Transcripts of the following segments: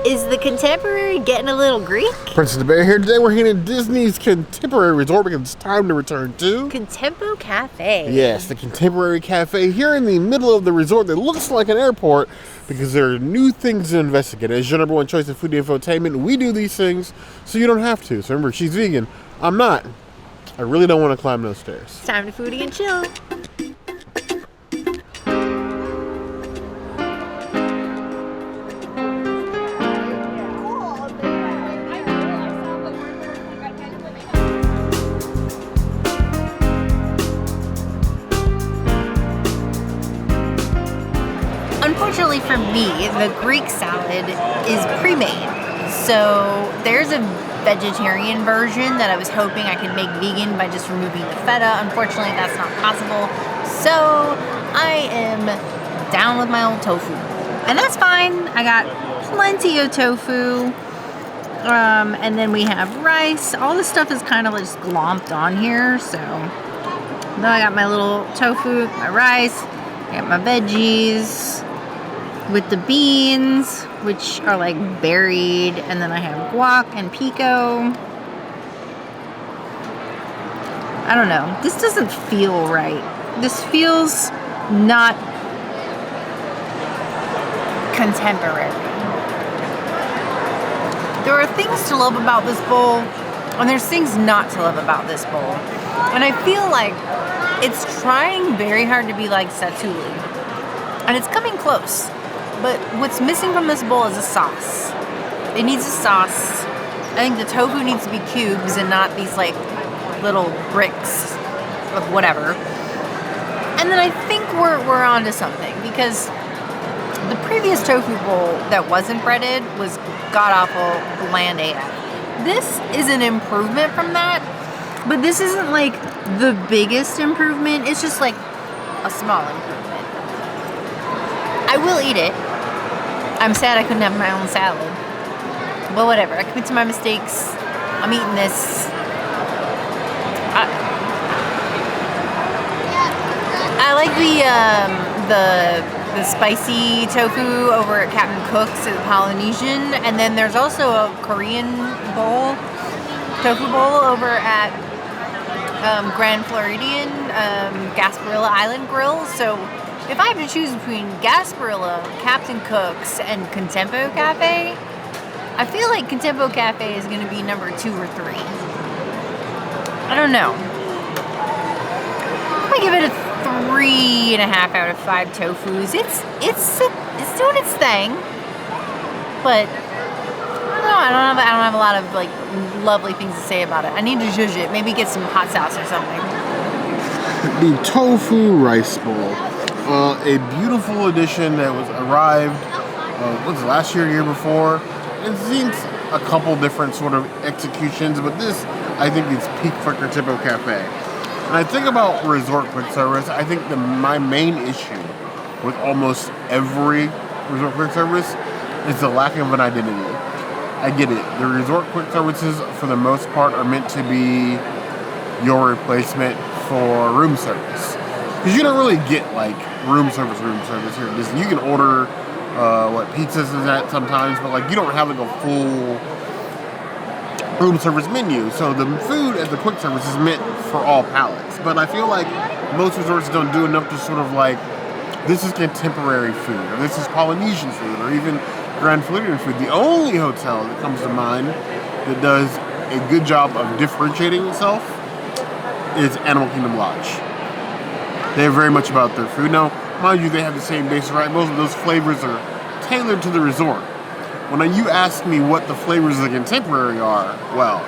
Is the Contemporary getting a little Greek? Princess the Bear here. Today we're here at Disney's Contemporary Resort because it's time to return to Contempo Cafe. Yes, the Contemporary Cafe here in the middle of the resort that looks like an airport because there are new things to investigate. As your number one choice of foodie infotainment, we do these things so you don't have to. So remember, she's vegan. I'm not. I really don't want to climb those stairs. It's time to foodie and chill. Unfortunately for me, the Greek salad is pre-made. So there's a vegetarian version that I was hoping I could make vegan by just removing the feta. Unfortunately, that's not possible. So I am down with my old tofu. And that's fine. I got plenty of tofu. And then we have rice. All this stuff is kind of just glomped on here. So then I got my little tofu, my rice, I got my veggies with the beans, which are like buried, and then I have guac and pico. I don't know. This doesn't feel right. This feels not contemporary. There are things to love about this bowl, and there's things not to love about this bowl. And I feel like it's trying very hard to be like Satuli. And it's coming close. But what's missing from this bowl is a sauce. It needs a sauce. I think the tofu needs to be cubes and not these like little bricks of whatever. And then I think we're onto something because the previous tofu bowl that wasn't breaded was god-awful bland AF. This is an improvement from that, but this isn't like the biggest improvement. It's just like a small improvement. I will eat it. I'm sad I couldn't have my own salad. But whatever, I commit to my mistakes. I'm eating this. I like the spicy tofu over at Captain Cook's at the Polynesian, and then there's also a Korean bowl, tofu bowl over at Grand Floridian, Gasparilla Island Grill. So if I have to choose between Gasparilla, Captain Cook's, and Contempo Cafe, I feel like Contempo Cafe is going to be number 2 or 3. I don't know. I'm going to give it a 3.5 out of 5 tofus. It's doing its thing, but I don't have a lot of like lovely things to say about it. I need to zhuzh it. Maybe get some hot sauce or something. The tofu rice bowl. A beautiful addition that was arrived, was it last year, year before? It's seen a couple different sort of executions, but this, I think, is peak for Contempo Cafe. And I think about resort quick service, I think my main issue with almost every resort quick service is the lack of an identity. I get it. The resort quick services, for the most part, are meant to be your replacement for room service. Because you don't really get, like, room service here at Disney. You can order, pizzas is that sometimes, but, like, you don't have, like, a full room service menu. So the food at the quick service is meant for all palates. But I feel like most resorts don't do enough to sort of, like, this is contemporary food, or this is Polynesian food, or even Grand Floridian food. The only hotel that comes to mind that does a good job of differentiating itself is Animal Kingdom Lodge. They're very much about their food. Now, mind you, they have the same base, right? Most of those flavors are tailored to the resort. When you ask me what the flavors of the Contemporary are, well,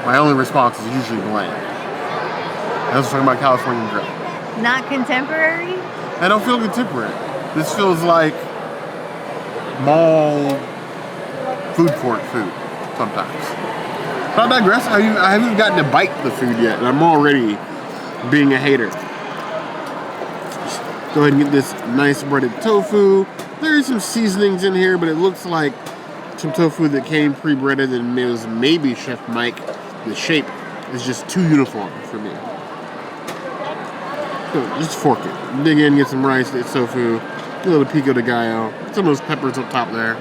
my only response is usually bland. I was talking about California Grill. Not contemporary? I don't feel contemporary. This feels like mall food court food sometimes. But I digress. I haven't gotten to bite the food yet, and I'm already being a hater. Go ahead and get this nice breaded tofu. There's some seasonings in here, but it looks like some tofu that came pre-breaded and it was maybe Chef Mike. The shape is just too uniform for me. So just fork it. Dig in, get some rice, get tofu. A little Pico de Gallo. Some of those peppers up top there.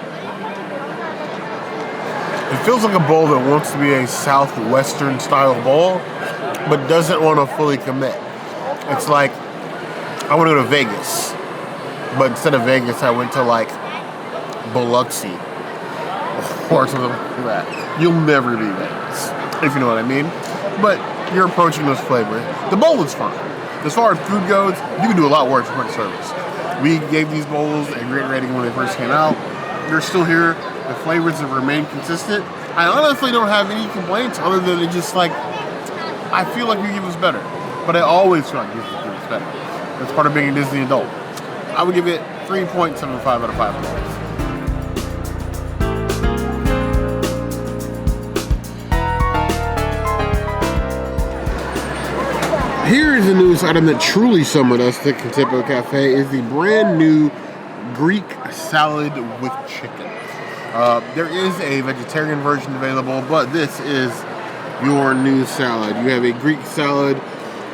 It feels like a bowl that wants to be a southwestern style bowl, but doesn't want to fully commit. It's like, I want to go to Vegas, but instead of Vegas, I went to like Biloxi or something like that. You'll never be Vegas, if you know what I mean. But you're approaching those flavors. The bowl is fine. As far as food goes, you can do a lot worse for quick service. We gave these bowls a great rating when they first came out. They're still here. The flavors have remained consistent. I honestly don't have any complaints other than it just like, I feel like you give us better. But I always feel like you give us better. That's part of being a Disney adult. I would give it 3.75 out of 5 points. Here is the newest item that truly summoned us to Contempo Cafe is the brand new Greek salad with chicken. There is a vegetarian version available, but this is your new salad. You have a Greek salad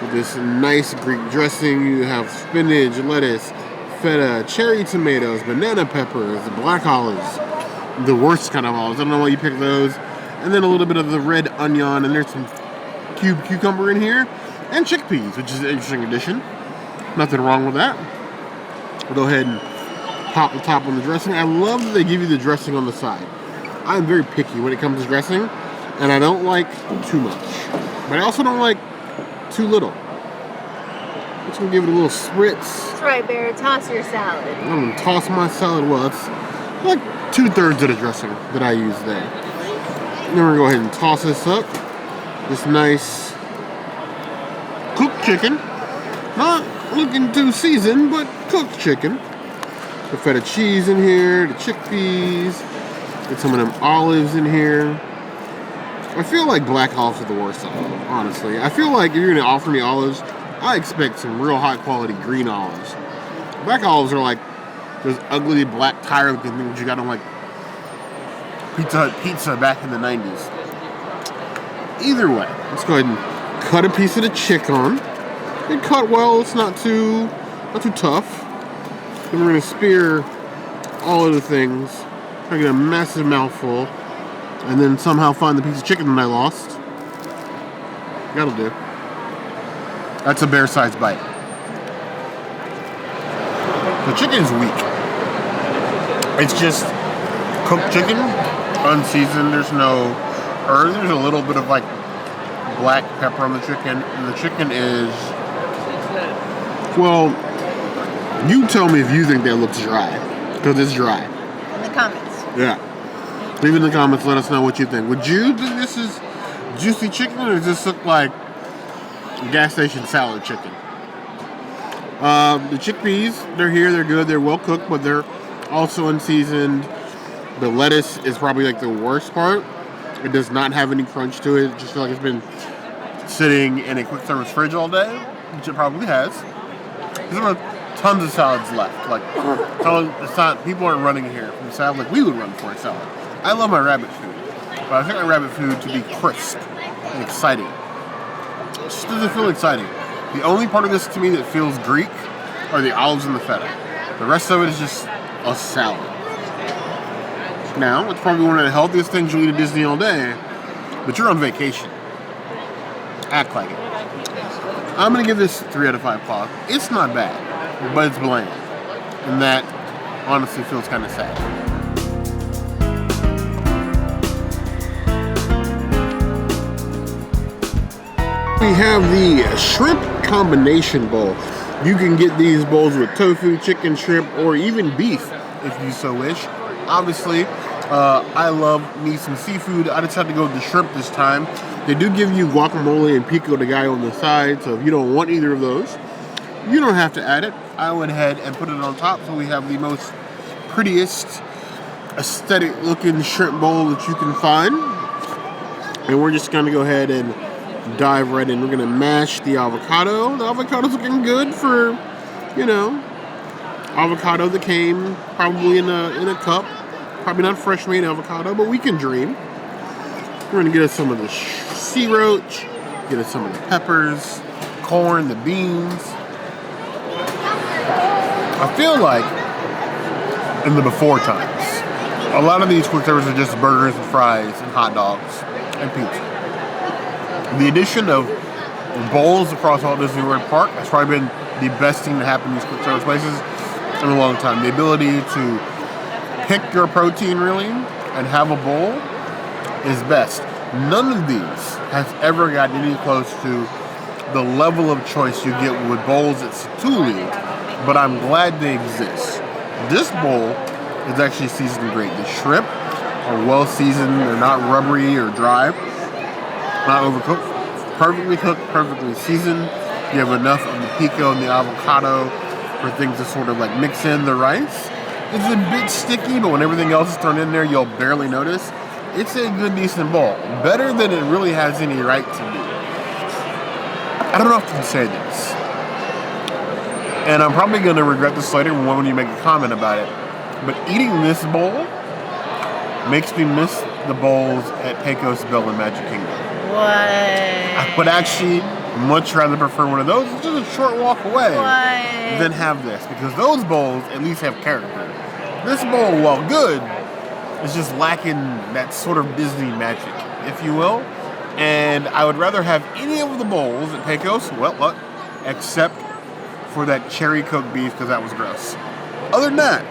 with this nice Greek dressing. You have spinach, lettuce, feta, cherry tomatoes, banana peppers, black olives, the worst kind of olives. I don't know why you picked those. And then a little bit of the red onion, and there's some cubed cucumber in here. And chickpeas, which is an interesting addition. Nothing wrong with that. We'll go ahead and pop the top on the dressing. I love that they give you the dressing on the side. I'm very picky when it comes to dressing, and I don't like too much. But I also don't like too little. I'm just gonna give it a little spritz. That's right, Bear. Toss your salad. I'm gonna toss my salad. Well, it's like 2/3 of the dressing that I use there. And then we're gonna go ahead and toss this up. This nice cooked chicken. Not looking too seasoned, but cooked chicken. The feta cheese in here, the chickpeas. Get some of them olives in here. I feel like black olives are the worst of them, honestly. I feel like if you're gonna offer me olives, I expect some real high quality green olives. Black olives are like those ugly black tire looking things you got on like Pizza Hut pizza back in the 90s. Either way, let's go ahead and cut a piece of the chicken. It cut well, it's not too tough. Then we're gonna spear all of the things. I get a massive mouthful, and then somehow find the piece of chicken that I lost. That'll do. That's a bear-sized bite. The chicken is weak. It's just cooked chicken, unseasoned. There's no herbs. There's a little bit of like black pepper on the chicken, and the chicken is, well, you tell me if you think that looks dry, because it's dry. In the comments. Yeah. Leave in the comments, let us know what you think. Would you think this is juicy chicken, or does this look like gas station salad chicken? The chickpeas, they're here, they're good, they're well cooked, but they're also unseasoned. The lettuce is probably like the worst part. It does not have any crunch to it. It just feels like it's been sitting in a quick service fridge all day, which it probably has. There are tons of salads left. Like, it's not, people aren't running here from salad like we would run for a salad. I love my rabbit food, but I think my rabbit food to be crisp and exciting. It just doesn't feel exciting. The only part of this to me that feels Greek are the olives and the feta. The rest of it is just a salad. Now, it's probably one of the healthiest things you'll eat at Disney all day, but you're on vacation. Act like it. I'm going to give this 3 out of 5 claws. It's not bad, but it's bland. And that honestly feels kind of sad. We have the shrimp combination bowl. You can get these bowls with tofu, chicken, shrimp, or even beef if you so wish. Obviously, I love me some seafood. I decided to go with the shrimp this time. They do give you guacamole and pico de gallo on the side, so if you don't want either of those, you don't have to add it. I went ahead and put it on top, so we have the most prettiest, aesthetic looking shrimp bowl that you can find. And we're just gonna go ahead and dive right in. We're gonna mash the avocado. The avocado's looking good for, you know, avocado that came probably in a cup. Probably not fresh made avocado, but we can dream. We're gonna get us some of the sea roach, get us some of the peppers, corn, the beans. I feel like in the before times. A lot of these quick serves are just burgers and fries and hot dogs and pizza. The addition of bowls across Walt Disney World Park has probably been the best thing to happen in these quick service places in a long time. The ability to pick your protein really and have a bowl is best. None of these has ever gotten any close to the level of choice you get with bowls at Satuli, but I'm glad they exist. This bowl is actually seasoned great. The shrimp are well seasoned. They're not rubbery or dry, not overcooked. Perfectly cooked, perfectly seasoned. You have enough of the pico and the avocado for things to sort of like mix in the rice. It's a bit sticky, but when everything else is thrown in there, you'll barely notice. It's a good, decent bowl. Better than it really has any right to be. I don't know if I can say this. And I'm probably going to regret this later when you make a comment about it. But eating this bowl makes me miss the bowls at Pecos Bell in Magic Kingdom. What? I would actually much rather prefer one of those, just a short walk away, than have this. Because those bowls at least have character. This bowl, while good, is just lacking that sort of Disney magic, if you will. And I would rather have any of the bowls at Pecos, except for that cherry cooked beef, because that was gross. Other than that,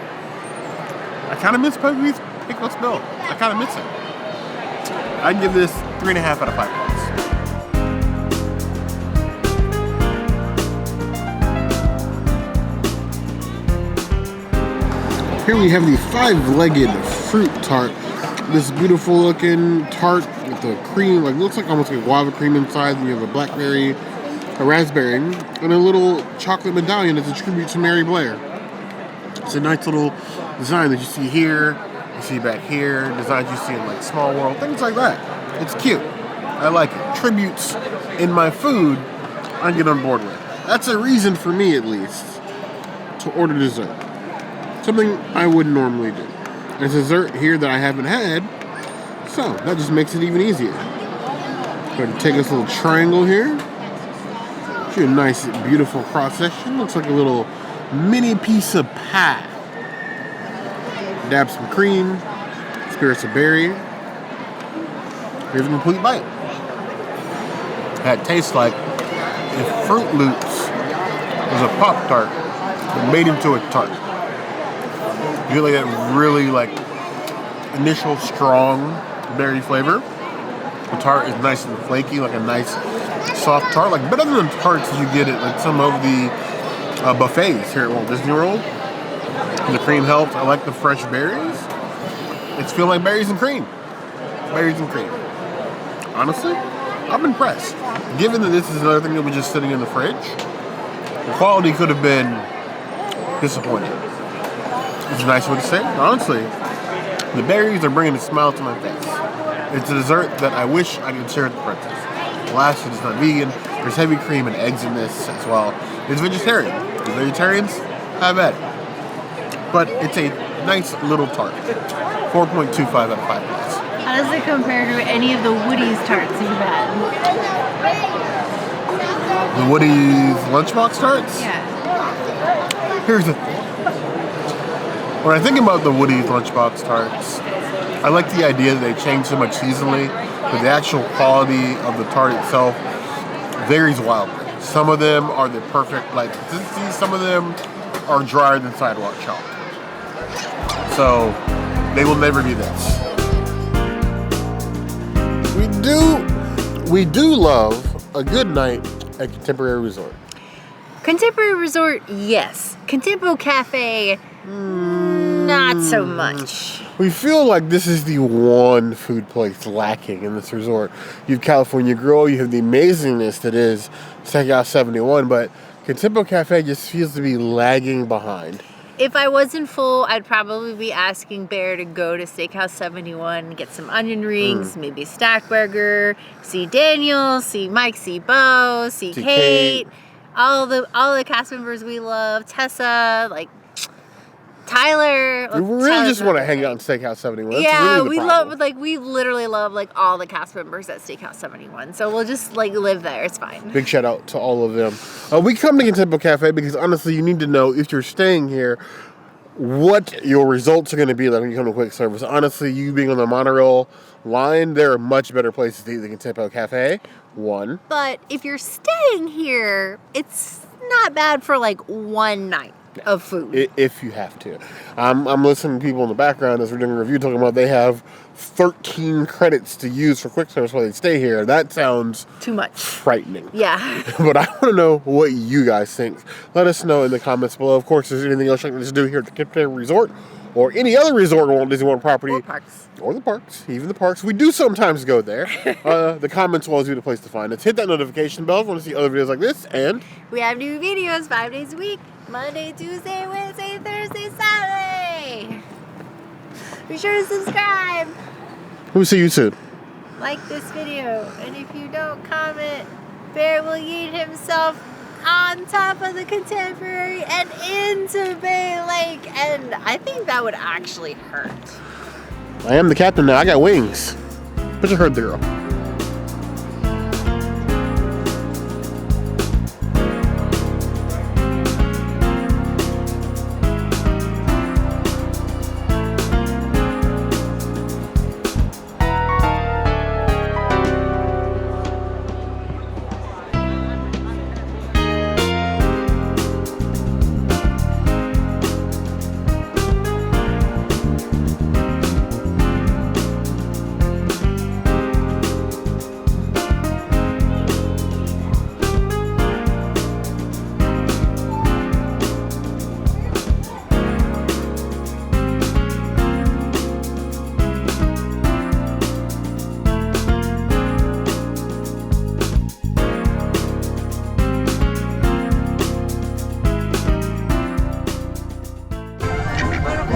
I kind of miss Pecos Bill. I kind of miss it. I'd give this 3.5 out of 5 points. Here we have the 5-legged fruit tart. This beautiful looking tart with the cream, like looks like almost like guava cream inside. And you have a blackberry, a raspberry, and a little chocolate medallion that's a tribute to Mary Blair. It's a nice little design that you see here, you see back here, designs you see in like Small World, things like that. It's cute. I like it. Tributes in my food, I get on board with. That's a reason for me, at least, to order dessert. Something I wouldn't normally do. There's dessert here that I haven't had, so that just makes it even easier. Go ahead and take this little triangle here. Show you a nice, beautiful cross section. Looks like a little mini piece of pie. Dab some cream, spirits of berry. Here's a complete bite. That tastes like if Fruit Loops was a Pop-Tart but made into a tart. You get like that really like initial strong berry flavor. The tart is nice and flaky, like a nice soft tart, like better than the tarts you get at like some of the buffets here at Walt Disney World. The cream helps. I like the fresh berries. It's feeling like berries and cream. Berries and cream. Honestly, I'm impressed. Given that this is another thing that was just sitting in the fridge, the quality could have been disappointing. It's a nice way to say it. Honestly, the berries are bringing a smile to my face. It's a dessert that I wish I could share with the princess. Last, it's not vegan. There's heavy cream and eggs in this as well. It's vegetarian. The vegetarians, have at it. But it's a nice little tart. 4.25 out of 5 points. How does it compare to any of the Woody's tarts you've had? The Woody's lunchbox tarts? Yeah. Here's the thing. When I think about the Woody's lunchbox tarts, I like the idea that they change so much seasonally, but the actual quality of the tart itself varies wildly. Some of them are the perfect, like, some of them are drier than sidewalk chalk. So, they will never be this. We do love a good night at Contemporary Resort. Contemporary Resort, yes. Contempo Cafe, not so much. We feel like this is the one food place lacking in this resort. You have California Grill, you have the amazingness that is Steakhouse 71, but Contempo Cafe just feels to be lagging behind. If I wasn't full, I'd probably be asking Bear to go to Steakhouse 71, get some onion rings, maybe stack burger, see Daniel, see Mike, see Bo, see Kate, all the cast members we love, Tessa, like Tyler. We really just want to hang out in Steakhouse 71. That's yeah, really we literally love like all the cast members at Steakhouse 71. So we'll just like live there. It's fine. Big shout out to all of them. We come to Contempo Cafe because honestly, you need to know if you're staying here, what your results are going to be like when you come to quick service. Honestly, you being on the monorail line, there are much better places to eat than Contempo Cafe. One. But if you're staying here, it's not bad for like one night of food. If you have to. I'm listening to people in the background as we're doing a review talking about they have 13 credits to use for quick service while they stay here. That sounds too much. Frightening. Yeah. But I want to know what you guys think. Let us know in the comments below. Of course, if there's anything else you'd like to do here at the Chickpeas Resort or any other resort on Walt Disney World property. Or parks. Or the parks. Even the parks. We do sometimes go there. The comments will always be the place to find us. Hit that notification bell if you want to see other videos like this. And we have new videos 5 days a week. Monday, Tuesday, Wednesday, Thursday, Saturday. Be sure to subscribe. We'll see you soon. Like this video. And if you don't comment, Bear will yeet himself on top of the Contemporary and into Bay Lake. And I think that would actually hurt. I am the captain now. I got wings. But you heard the girl.